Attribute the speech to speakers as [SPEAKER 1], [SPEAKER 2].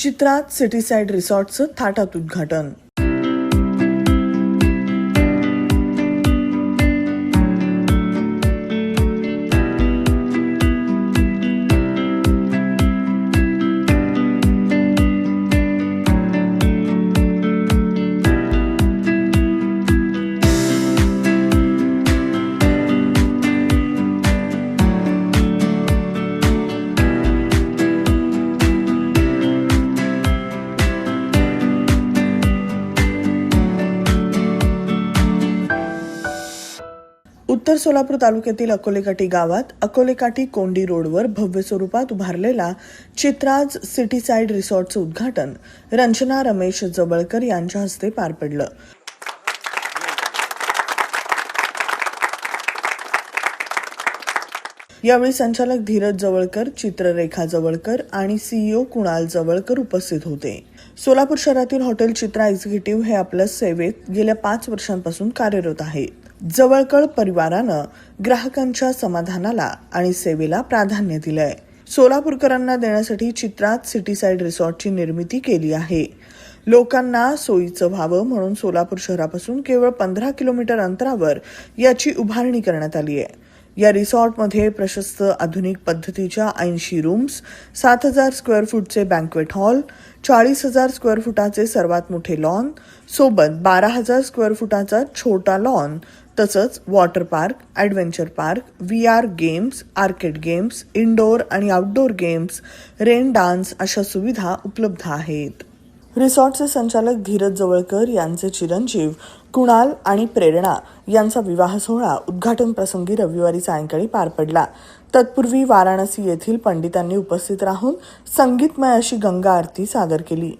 [SPEAKER 1] चित्रात सिटीसाइड रिसॉर्टचं थाटात उद्घाटन. उत्तर सोलापूर तालुक्यातील अकोलेकाठी गावात अकोलेकाठी कोंडी रोडवर भव्य स्वरूपात उभारलेला चित्राज सिटीसाइड रिसॉर्टचं उद्घाटन रंजना रमेश जवळकर यांच्या हस्ते पार पडलं. यावेळी संचालक धीरज जवळकर, चित्ररेखा जवळकर आणि सीईओ कुणाल जवळकर उपस्थित होते. सोलापूर शहरातील हॉटेल चित्रा एक्झिक्युटिव्ह हे आपल्या सेवेत गेल्या 5 वर्षांपासून कार्यरत आहे. जवळकर परिवारानं ग्राहकांच्या समाधानाला आणि सेवेला प्राधान्य दिलंय. सोलापूरकरांना देण्यासाठी चित्रात सिटीसाइड रिसॉर्टची निर्मिती केली आहे. लोकांना सोयीचं व्हावं म्हणून सोलापूर शहरापासून केवळ 15 किलोमीटर अंतरावर याची उभारणी करण्यात आली आहे. या रिसॉर्टमध्ये प्रशस्त आधुनिक पद्धतीच्या 80 रूम्स, 7,000 स्क्वेअर फूटचे बँक्वेट हॉल, 40,000 स्क्वेअर फुटाचे सर्वात मोठे लॉन, सोबत 12,000 स्क्वेअर फुटाचा छोटा लॉन, तसंच water park, adventure park, VR games, arcade games, indoor आणि आउटडोअर गेम्स, रेन डान्स अशा सुविधा उपलब्ध आहेत. रिसॉर्टचे संचालक धीरज जवळकर यांचे चिरंजीव कुणाल आणि प्रेरणा यांचा विवाह सोहळा उद्घाटन प्रसंगी रविवारी सायंकाळी पार पडला. तत्पूर्वी वाराणसी येथील पंडितांनी उपस्थित राहून संगीतमय अशी गंगा आरती सादर केली.